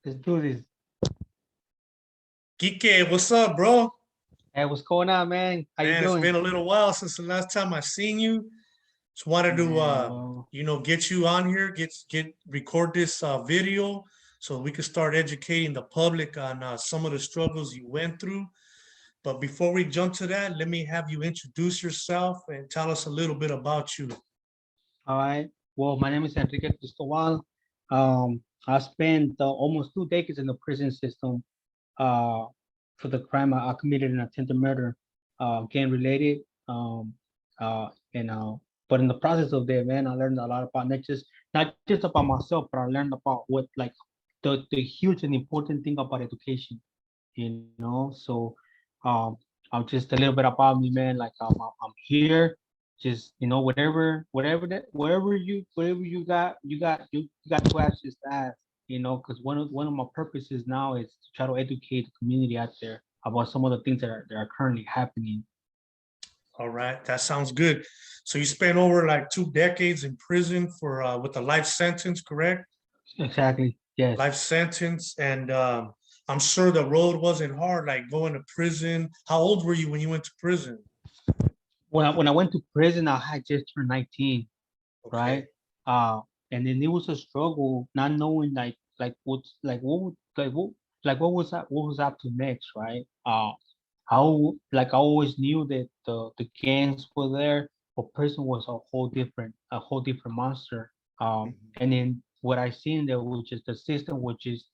Let's do this. Kike, what's up, bro? Hey, what's going on, man? How you Man, it's doing? been a little while since the last time I seen you. Just wanted to, Man, well, get you on here, get record this video so we can start educating the public on some of the struggles you went through. But before we jump to that, let me have you introduce yourself and tell us a little bit about you. all right. Well, my name is Enrique Cristobal. I spent almost 2 decades in the prison system uh, for the crime I committed in attempted murder, gang related. And but in the process of that, man, I learned a lot about not just about myself, but I learned about what like the huge and important thing about education. So um I'm just a little bit about me, man. Like I'm here, just whatever you got questions to ask, because one of my purposes now is to try to educate the community out there about some of the things that are currently happening. All right, that sounds good. So you spent over like 2 decades in prison for with a life sentence, correct? Exactly. Yes. Life sentence, and I'm sure the road wasn't hard, like going to prison. How old were you when you went to prison? When I went to prison, I had just turned 19, right? Okay. Uh, and then it was a struggle, not knowing what was up to next, right? I always knew that the gangs were there, but prison was a whole different monster. Mhm. And then what I seen there was just the system, which is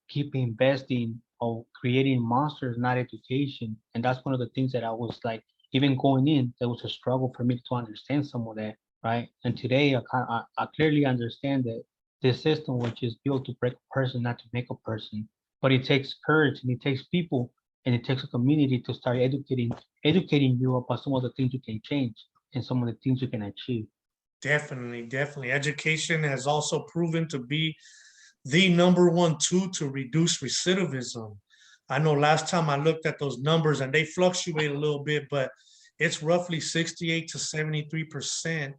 keep investing or creating monsters, not education. And that's one of the things that I was like, even going in, there was a struggle for me to understand some of that, right? And today I clearly understand that this system, which is built to break a person, not to make a person, but it takes courage and it takes people and it takes a community to start educating you about some of the things you can change and some of the things you can achieve. Definitely, definitely. Education has also proven to be the number one tool to reduce recidivism. I know last time I looked at those numbers and they fluctuate a little bit, but it's roughly 68 to 73%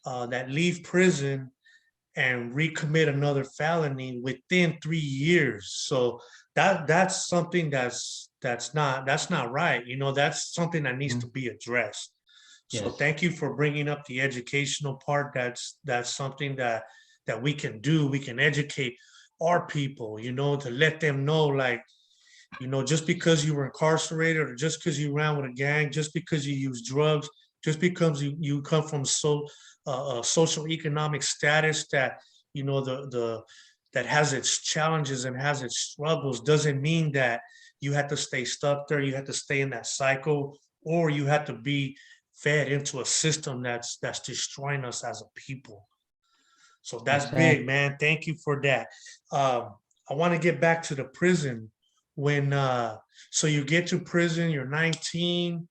that leave prison and recommit another felony within 3 years. So that's something that's not right. That's something that needs to Mhm. be addressed. So Yes. thank you for bringing up the educational part. That's something that we can do. We can educate our people, to let them know, like, just because you were incarcerated or just because you ran with a gang, just because you use drugs, just because you come from social economic status that the that has its challenges and has its struggles, doesn't mean that you have to stay stuck there. You have to stay in that cycle, or you have to be fed into a system that's destroying us as a people. So that's big, Exactly. man. Thank you for that. I want to get back to the prison. When so you get to prison, you're 19.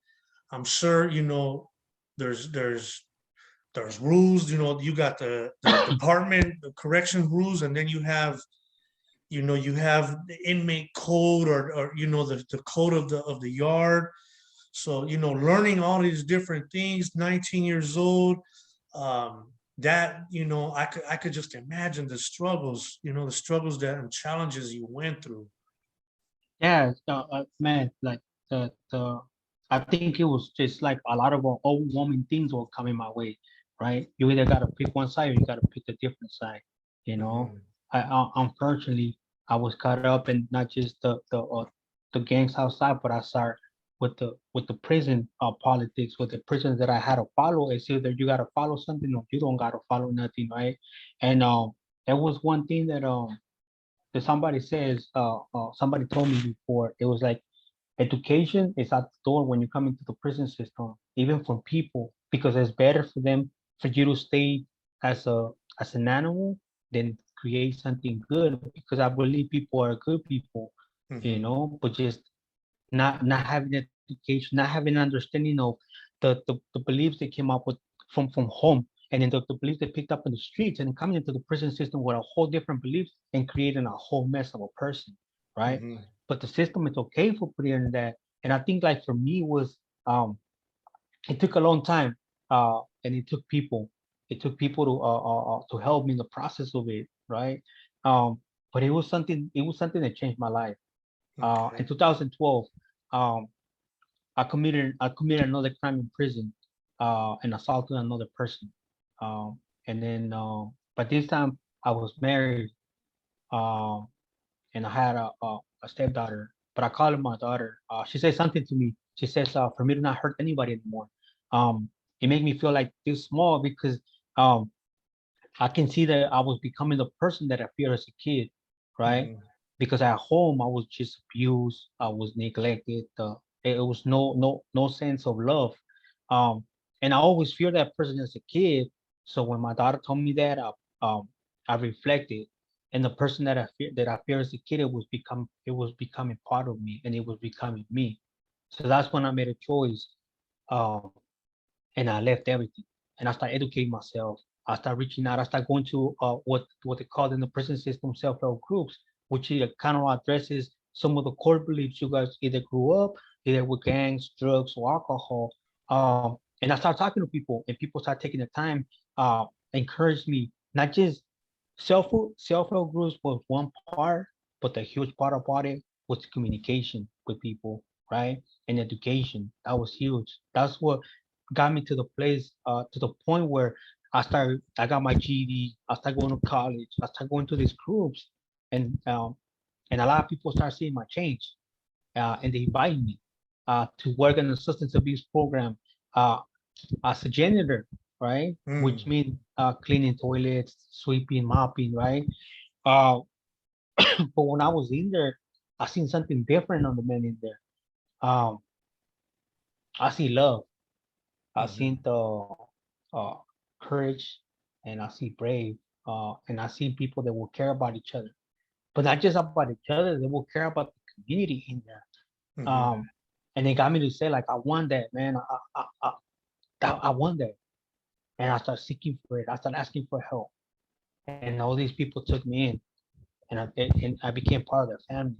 I'm sure there's there's rules. You got the department, the correction rules, and then you have the inmate code, or the code of the yard. So, learning all these different things, 19 years old, that, I could just imagine the struggles that and challenges you went through. Yeah, man, like the I think it was just like a lot of overwhelming things were coming my way, right? You either gotta pick one side or you gotta pick a different side, you know. Mhm. Unfortunately I was caught up in not just the gangs outside, but I started with the prison politics, with the prisons that I had to follow. It's either you gotta follow something or you don't gotta follow nothing, right? And that was one thing that somebody told me before. It was like education is at the door when you come into the prison system, even for people, because it's better for them for you to stay as a as an animal than create something good. Because I believe people are good people, Mhm. but just not having education, not having understanding of the beliefs they came up with from home, and then the beliefs they picked up in the streets, and then coming into the prison system with a whole different beliefs and creating a whole mess of a person, right? Mhm. But the system is okay for putting in that. And I think like for me was it took a long time, and it took people to help me in the process of it, right? but it was something that changed my life. In Okay. 2012, um, I committed another crime in prison, and assaulted another person. And then, but this time I was married, um, and I had a stepdaughter, but I call her my daughter. She said something to me. She says, for me to not hurt anybody anymore. It made me feel like this small because um, I can see that I was becoming the person that I feared as a kid, right? Mhm. Because at home I was just abused, I was neglected. It was no sense of love, um, and I always feared that person as a kid. So when my daughter told me that, I reflected, and the person that I fear as a kid, it was becoming part of me, and it was becoming me. So that's when I made a choice, um, and I left everything, and I started educating myself. I started reaching out. I started going to what they call in the prison system self-help groups, which kind of addresses some of the core beliefs you guys either grew up either with gangs, drugs, or alcohol. And I started talking to people, and people started taking the time, uh, encourage me. Not just self-help groups was one part, but the huge part about it was communication with people, right? And education. That was huge. That's what got me to the place, to the point where I got my GED, I started going to college, I started going to these groups, and a lot of people start seeing my change, and they invite me to work in a substance abuse program, uh, as a janitor, right? Which Mm. means cleaning toilets, sweeping, mopping, right? Uh, but when I was in there, I seen something different on the men in there. Um, I see love. I Mhm. seen the uh, courage, and I see brave, and I see people that will care about each other, but not just about each other. They will care about the community in there. Mhm. Um, and they got me to say like, I want that, man. I want that, and I started seeking for it. I started asking for help, and all these people took me in, and I became part of their family.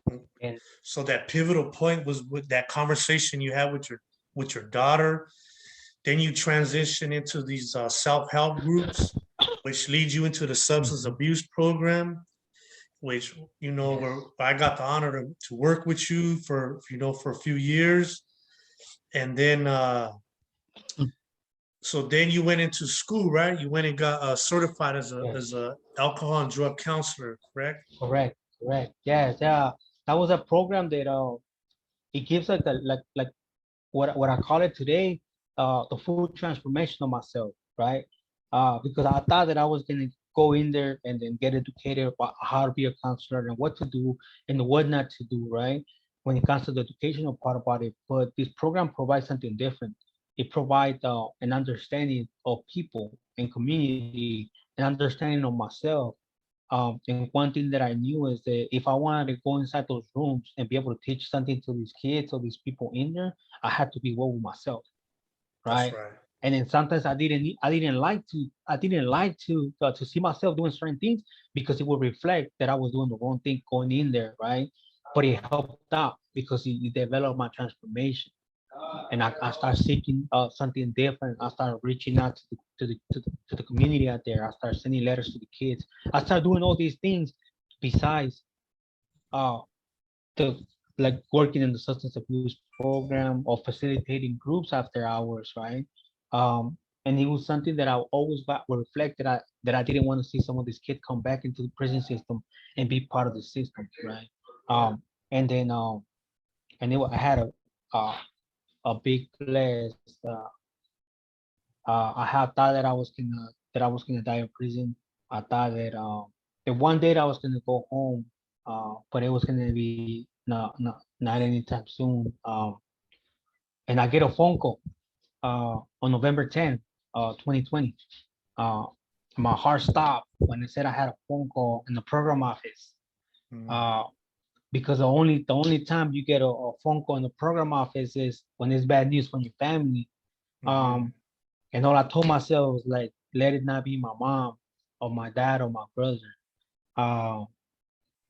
Mm. And So that pivotal point was with that conversation you had with your daughter. Then you transition into these self-help groups, which lead you into the substance mhm, abuse program, which where yes, I got the honor to work with you for for a few years, and then so then you went into school, right? You went and got certified as yes. a alcohol and drug counselor, correct? Correct, correct. Yes, yeah. That was a program that it gives like what I call it today, the full transformation of myself, right? Because I thought that I was gonna go in there and then get educated about how to be a counselor and what to do and what not to do, right? When it comes to the educational part about it. But this program provides something different. It provides an understanding of people and community, an understanding of myself. And one thing that I knew is that if I wanted to go inside those rooms and be able to teach something to these kids or these people in there, I had to be well with myself, That's right? right. And then sometimes I didn't like to see myself doing certain things because it would reflect that I was doing the wrong thing going in there, right? But it helped out because it developed my transformation, and I started seeking something different. I started reaching out to the community out there. I started sending letters to the kids. I started doing all these things besides uh the like working in the substance abuse program or facilitating groups after hours, right? And it was something that I always would reflect that I didn't want to see some of these kids come back into the prison system and be part of the system, right? And then I had uh, a big blast. I had thought that I was gonna die in prison. I thought that one day I was gonna go home, but it was gonna be not anytime soon. And I get a phone call on November 10th, 2020. Uh, my heart stopped when they said I had a phone call in the program office. Mm. Uh, because the only time you get a phone call in the program office is when it's bad news from your family. Mhm. Um, And all I told myself was like, let it not be my mom or my dad or my brother. Um,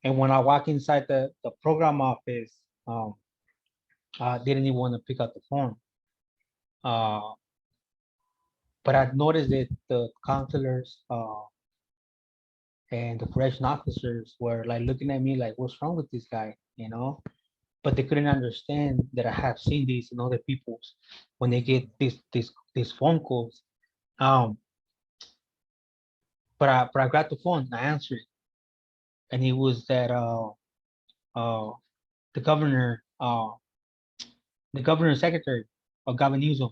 and when I walk inside the program office, I didn't even want to pick up the phone. Uh, but I noticed that the counselors, and the correction officers were like looking at me like, "What's wrong with this guy?" You know, but they couldn't understand that I have seen these in other people's when they get these phone calls. Um, but I got the phone, I answered it, and it was that uh the governor the governor secretary of Gavin Newsom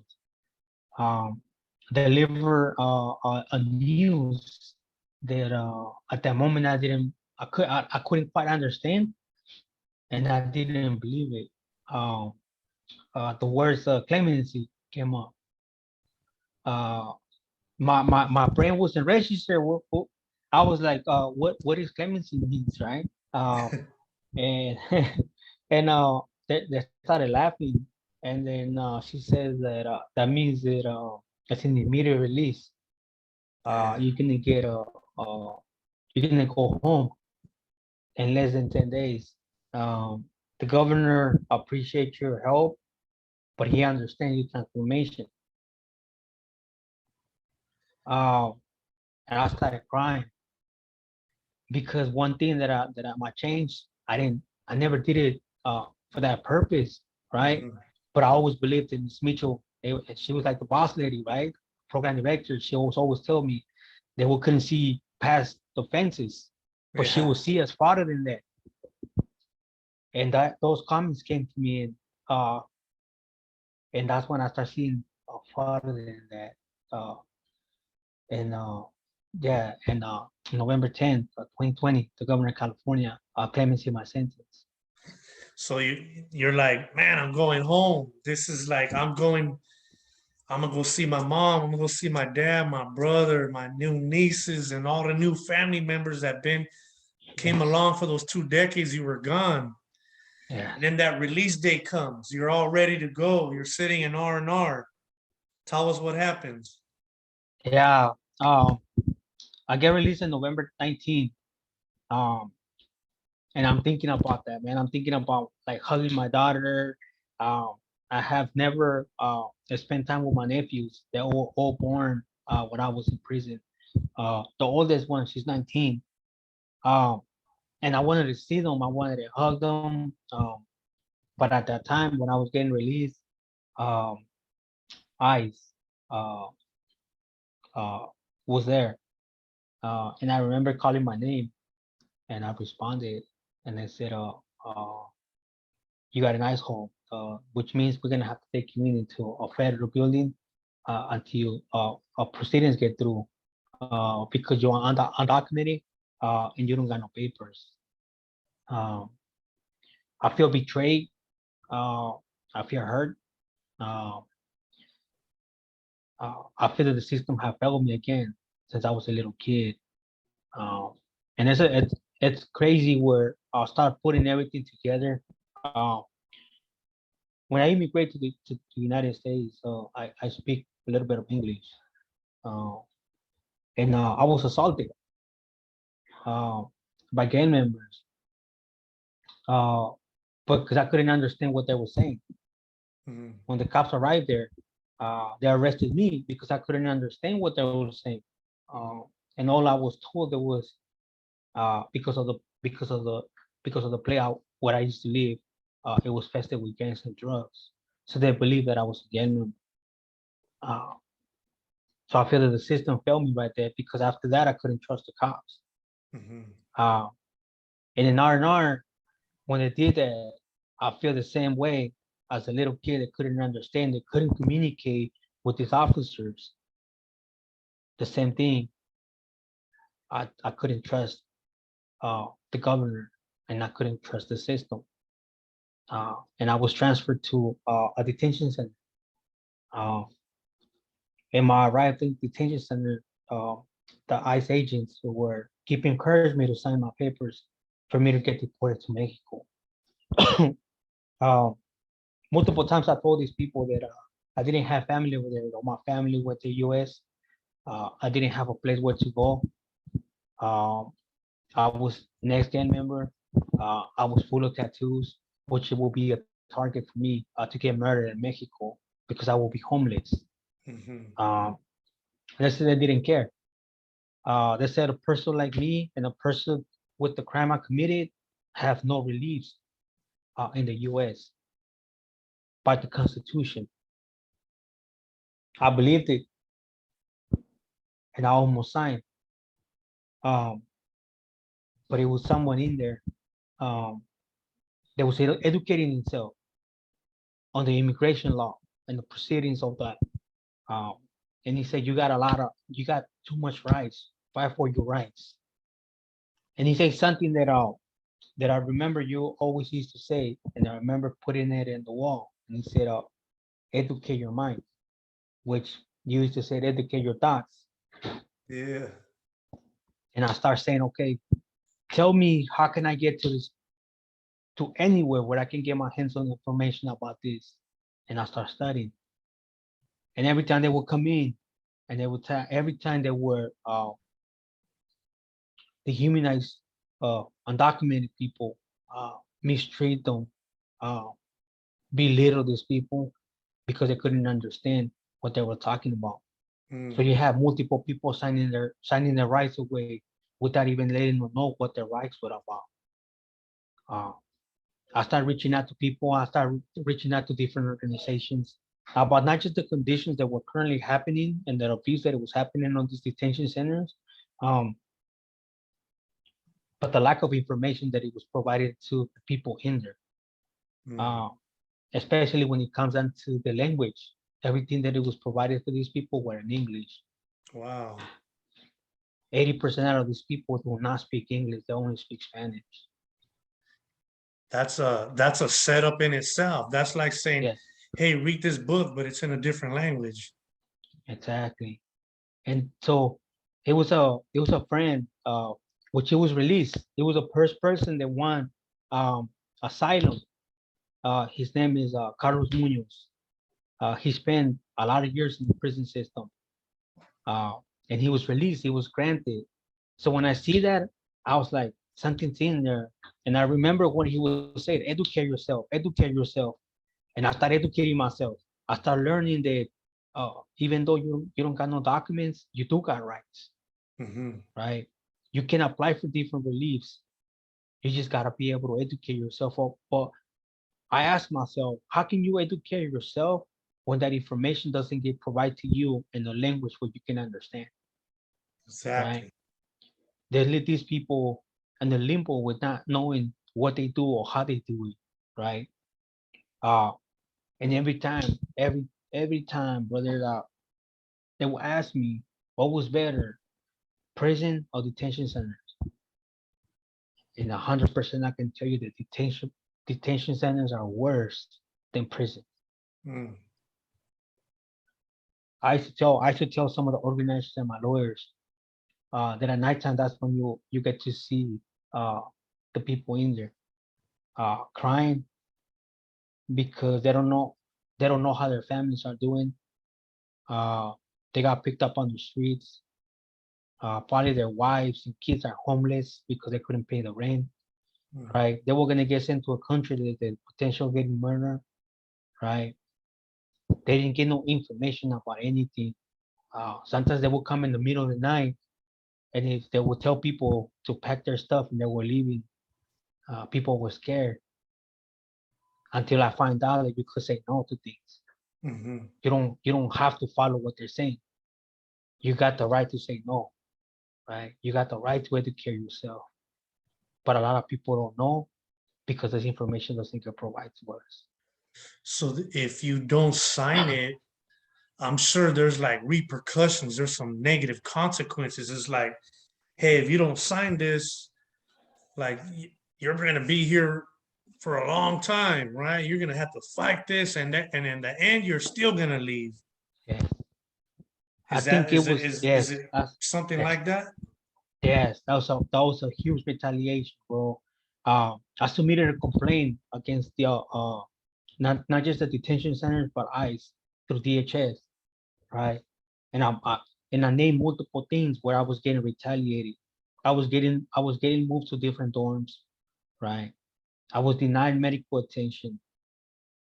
um deliver a news that at that moment I couldn't quite understand, and I didn't believe it. Um, the words clemency came up. Uh, my brain wasn't registered. I was like, what is clemency means, right? And and they started laughing, and then she says that that means that it's an immediate release. Yeah. You're gonna get you're gonna go home in less than 10 days. The governor appreciates your help, but he understands your transformation. Uh, and I started crying because one thing that I might change, I never did it for that purpose, right? Mhm. But I always believed in Miss Mitchell. She was like the boss lady, right? Program director. She always tell me that we couldn't see past the fences, but she Yeah. will see us farther than that. And that those comments came to me, uh, and that's when I started seeing farther than that. Uh, and yeah, and November 10th, 2020, the governor of California clemency my sentence. So you're like, man, I'm going home. This is like I'm gonna go see my mom. I'm gonna go see my dad, my brother, my new nieces, and all the new family members that been came Yes, along for those 2 decades you were gone. yes, And then that release date comes. You're all ready to go. You're sitting in R&R. Tell us what happens. yeah. I get released in November 19th. Um, and I'm thinking about that, man. I'm thinking about like hugging my daughter. Um, I have never spent time with my nephews. They're all born when I was in prison. The oldest one, she's 19. Um, and I wanted to see them. I wanted to hug them. But at that time when I was getting released, um, ICE uh, uh, was there, and I remember calling my name, and I responded, and they said, "You got an ICE home, which means we're gonna have to take you into a federal building until proceedings get through, because you're undocumented and you don't got no papers." Um, I feel betrayed. Uh, I feel hurt. Uh, I feel that the system have failed me again since I was a little kid. Um, and it's crazy where I'll start putting everything together. When I immigrated to the United States, I speak a little bit of English, uh, and I was assaulted uh, by gang members, uh, but because I couldn't understand what they were saying. Mhm. When the cops arrived there, they arrested me because I couldn't understand what they were saying, uh, and all I was told there was because of the because of the because of the play out where I used to live, it was festive with gangs and drugs. So they believed that I was a gang member. Uh, so I feel that the system failed me right there because after that I couldn't trust the cops. Mhm. Uh, and in R&R, when they did that, I feel the same way as a little kid that couldn't understand, that couldn't communicate with these officers. The same thing. I couldn't trust the governor, and I couldn't trust the system. And I was transferred to a detention center. Uh, and when I arrived in the detention center, uh, the ICE agents were keep encouraged me to sign my papers for me to get deported to Mexico. uh, Multiple times I told these people that I didn't have family over there. My family went to US. I didn't have a place where to go. Um, I was next gang member. I was full of tattoos, which will be a target for me to get murdered in Mexico because I will be homeless. Mhm. Um, they said they didn't care. They said a person like me and a person with the crime I committed have no reliefs in the U.S. by the Constitution. I believed it, and I almost signed. Um, but it was someone in there um, that was educating himself on the immigration law and the proceedings of that. Um, and he said, you got too much rights. Fight for your rights. And he said something that I remember you always used to say, and I remember putting it in the wall. And he said, educate your mind, which you used to say, educate your thoughts. Yeah. And I start saying, okay, tell me how can I get to anywhere where I can get my hands on information about this. And I start studying. And every time they would come in, and they would tell every time they were dehumanize undocumented people, mistreat them, uh, belittle these people because they couldn't understand what they were talking about. So Mm. you have multiple people signing their rights away without even letting them know what their rights were about. Uh, I started reaching out to people. I started reaching out to different organizations about not just the conditions that were currently happening and the abuse that was happening on these detention centers, um, but the lack of information that it was provided to the people in there, Mm. uh, especially when it comes down to the language. Everything that it was provided for these people were in English. Wow. 80% of these people do not speak English; they only speak Spanish. That's a setup in itself. That's like saying, Yes, hey, read this book, but it's in a different language. exactly. And so it was a friend, which he was released. It was a first person that won um, asylum. His name is Carlos Munoz. He spent a lot of years in the prison system, uh, and he was released. He was granted. So when I see that, I was like, something's in there. And I remember what he was saying: educate yourself. And I started educating myself. I started learning that even though you don't got no documents, you do got rights, Hmm. right? You can apply for different reliefs. You just gotta be able to educate yourself. But I asked myself, how can you educate yourself when that information doesn't get provided to you in a language where you can understand, right? Exactly. They leave these people in the limbo with not knowing what they do or how they do it, right? Uh, and every time, brother, they will ask me what was better, prison or detention center. And 100% I can tell you that detention centers are worse than prison. Mm. I should tell some of the organizers and my lawyers that at nighttime that's when you get to see uh, the people in there crying because they don't know how their families are doing. Uh, they got picked up on the streets. Probably their wives and kids are homeless because they couldn't pay the rent. Mm. Right? They were gonna get sent to a country that the potential of getting murdered. Right? They didn't get no information about anything. Sometimes they would come in the middle of the night, and if they would tell people to pack their stuff and they were leaving, people were scared until I find out that you could say no to things. Hmm. You don't have to follow what they're saying. You got the right to say no, right? You got the right to educate yourself. But a lot of people don't know because this information doesn't get provided to us. So if you don't sign it, I'm sure there's like repercussions. There's some negative consequences. It's like, hey, if you don't sign this, like you're going to be here for a long time, right? You're going to have to fight this, and that, and in the end, you're still going to leave. Yeah. I Is think that it was is yes, it something yes, like that? yes. That was a huge retaliation, bro. I submitted a complaint against the not just the detention centers but ICE through DHS, right? And I named multiple things where I was getting retaliated. I was getting moved to different dorms, right? I was denied medical attention,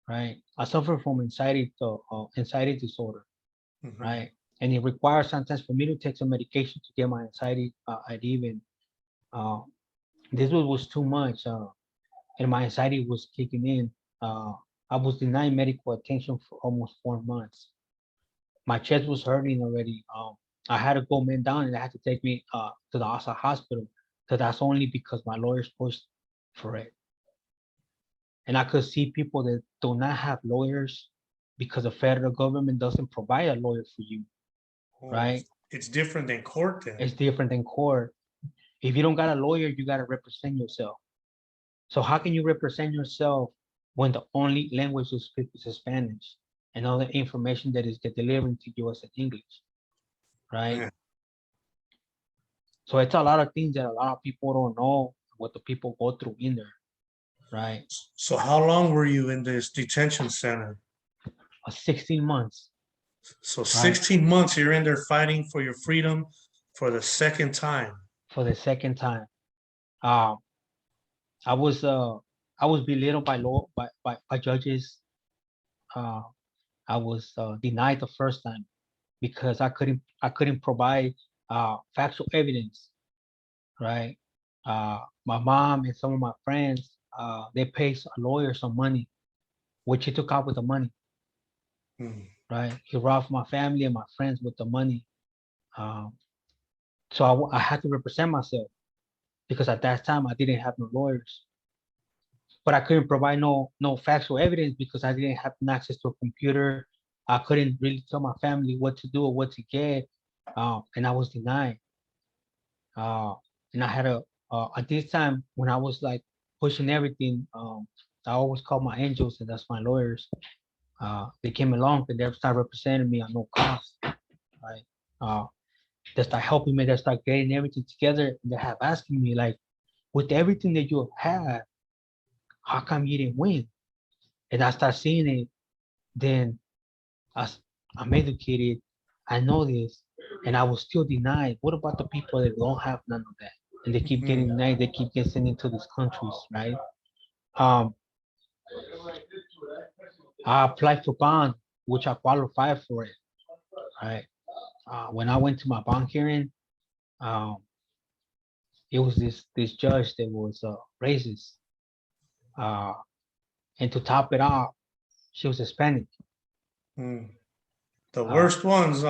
right? I suffer from anxiety disorder, Hmm. right? and it requires sometimes for me to take some medication to get my anxiety at even. Uh, this was too much, and my anxiety was kicking in. I was denied medical attention for almost 4 months. My chest was hurting already. I had to go man down, and they had to take me to the Asa hospital. So that's only because my lawyers pushed for it. And I could see people that do not have lawyers because the federal government doesn't provide a lawyer for you, Oh, right? it's different than court then. It's different than court. If you don't got a lawyer, you got to represent yourself. So how can you represent yourself when the only language you speak is Spanish and all the information that is get delivered to you is in English, right? Yeah. So it's a lot of things that a lot of people don't know what the people go through in there, right? So how long were you in this detention center? 16 months, So right? 16 months you're in there fighting for your freedom for the second time. For the second time. Um, I was uh I was belittled by law by judges. Uh, I was denied the first time because I couldn't provide factual evidence, right? My mom and some of my friends they paid a lawyer some money, which he took out with the money, Hmm. right? He robbed my family and my friends with the money. Um, so I had to represent myself because at that time I didn't have no lawyers, but I couldn't provide no factual evidence because I didn't have access to a computer. I couldn't really tell my family what to do or what to get, and I was denied. Uh, and I had a at this time when I was like pushing everything, I always called my angels, and that's my lawyers. They came along and they started representing me at no cost, right? Uh, they start helping me. They start getting everything together. And they have asking me like, with everything that you have, how come you didn't win? And I start seeing it. Then as I'm educated, I know this, and I was still denied. What about the people that don't have none of that? And they keep getting Mhm. denied, they keep getting sent into these countries, right? Um, I applied for bond, which I qualified for it, right? When I went to my bond hearing, um, it was this judge that was racist, uh, and to top it off, she was Hispanic. Hmm. The Uh, worst ones,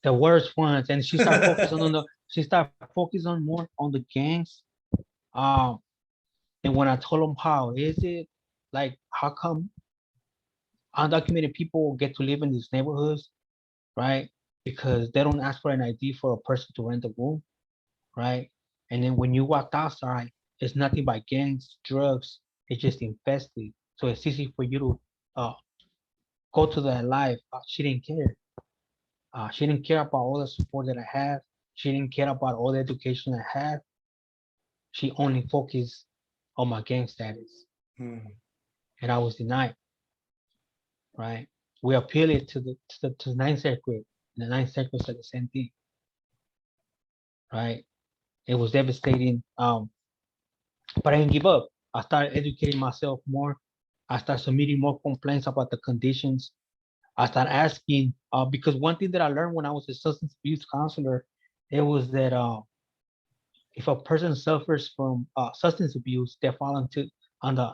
the worst ones, and she started focusing on more on the gangs. Um, and when I told them how is it, like how come undocumented people get to live in these neighborhoods, right? Because they don't ask for an ID for a person to rent a room, right? And then when you walk outside, it's nothing but gangs, drugs. It's just infested. So it's easy for you to go to that life. She didn't care. She didn't care about all the support that I have. She didn't care about all the education I have. She only focused on my gang status, Hmm. and I was denied. Right? We appealed it to the Ninth Circuit. And the Ninth Circuit said the same thing. Right? It was devastating. But I didn't give up. I started educating myself more. I started submitting more complaints about the conditions. I started asking because one thing that I learned when I was a substance abuse counselor, it was that if a person suffers from substance abuse, they fall into on the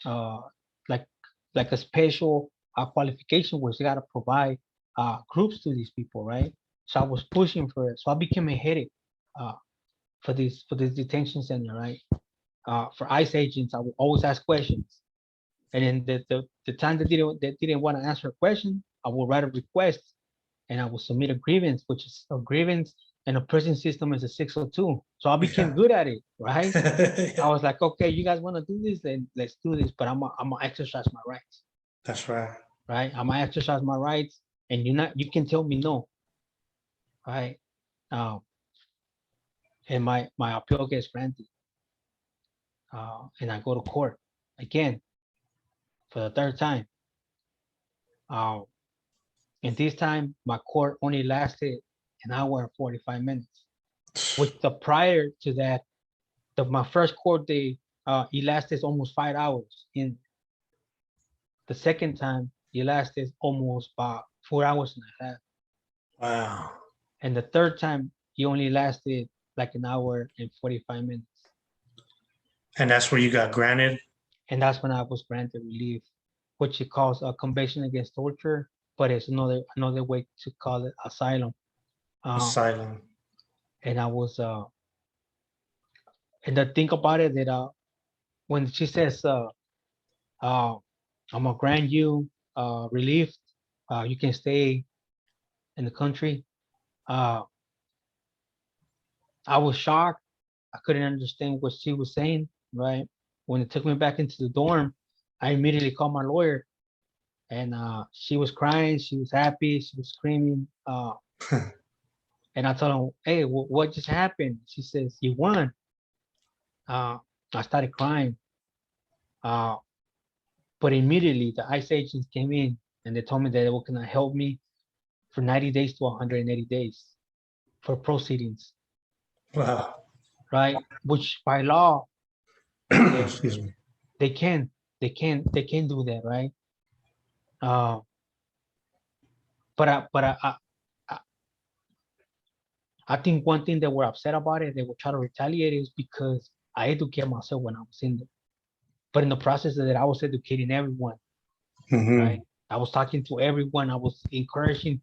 uh, like like a special qualification where they got to provide groups to these people, right? So I was pushing for it. So I became a headache uh, for this detention center, right? For ICE agents, I would always ask questions, and then the time they didn't want to answer a question, I would write a request and I will submit a grievance, which is a grievance, and a prison system is a 602. So I became Yeah. good at it, right? I Yeah. was like, okay, you guys want to do this, then let's do this. But I'm gonna exercise my rights, That's right. right? I'm gonna exercise my rights, and you can tell me no, right? Um, and my appeal gets granted, and I go to court again for the third time. Uh, and this time my court only lasted an hour and 45 minutes, which the prior to that my first court day, it lasted almost 5 hours. In the second time, it lasted almost about 4 hours and a half. Wow. And the third time, he only lasted like an hour and 45 minutes. And that's where you got granted? And that's when I was granted relief, which he calls a conviction against torture, but it's another way to call it asylum. Asylum. And I was and the thing about it that when she says I'm gonna grant you relief, you can stay in the country. I was shocked. I couldn't understand what she was saying, right? When it took me back into the dorm, I immediately called my lawyer, and she was crying, she was happy, she was screaming. And I told her, hey, what just happened? She says, you won. I started crying. But immediately the ICE agents came in and they told me that they were gonna help me for 90 days to 180 days for proceedings, Wow. right? Which by law, Excuse me. they can do that, right? Uh, but I think one thing that we're upset about it, they will try to retaliate is because I educated myself when I was in there. But in the process of that, I was educating everyone, right? I was talking to everyone. I was encouraging.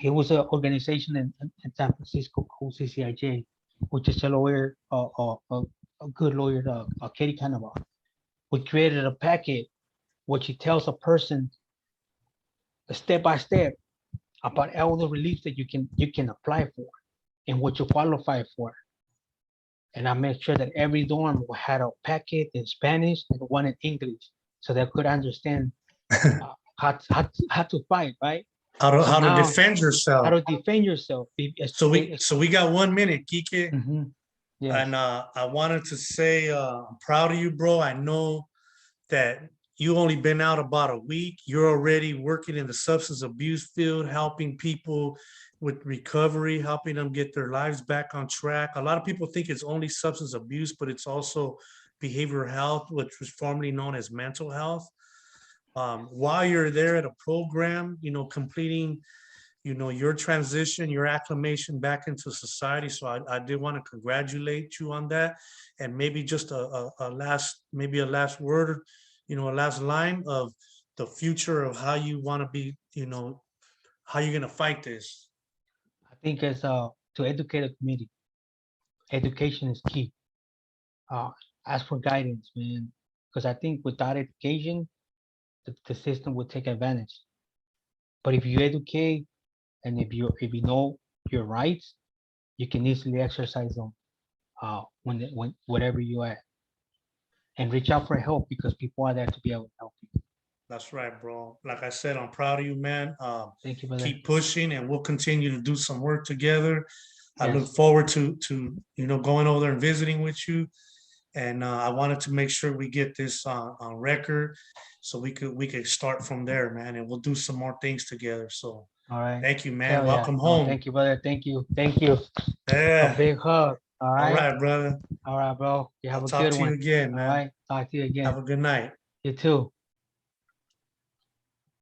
It was an organization in San Francisco called CCIJ, which is a lawyer, a good lawyer, Katie Cannavale. We created a packet which it tells a person step by step about all the reliefs that you can apply for and what you qualify for. And I made sure that every dorm had a packet in Spanish and one in English, so they could understand how to fight, right? How to So how to now, defend how yourself. to defend yourself. So we got 1 minute, Kike. Yes. And I wanted to say I'm proud of you, bro. I know that you only been out about a week. You're already working in the substance abuse field, helping people with recovery, helping them get their lives back on track. A lot of people think it's only substance abuse, but it's also behavioral health, which was formerly known as mental health. While you're there at a program, completing, your transition, your acclimation back into society. So I did want to congratulate you on that. And maybe just a last word, a last line of the future of how you want to be, how you're going to fight this. I think it's to educate a community. Education is key. Ask for guidance, man, because I think without education, the system will take advantage. But if you educate and if you know your rights, you can easily exercise them when whatever you at, and reach out for help because people are there to be able to help you. That's right, bro. Like I said, I'm proud of you, man. Thank you, brother. Keep pushing, and we'll continue to do some work together. I look Yes. forward to going over there and visiting with you. And I wanted to make sure we get this on record, so we could start from there, man. And we'll do some more things together. So All right. thank you, man. Hell yeah. Welcome No, home. thank you, brother. Thank you. Thank you. A Yeah. big hug. All All right. right, brother. All right, bro. You have I'll a talk good to you one. again, All man. right. Talk to you again. Have a good night. You too.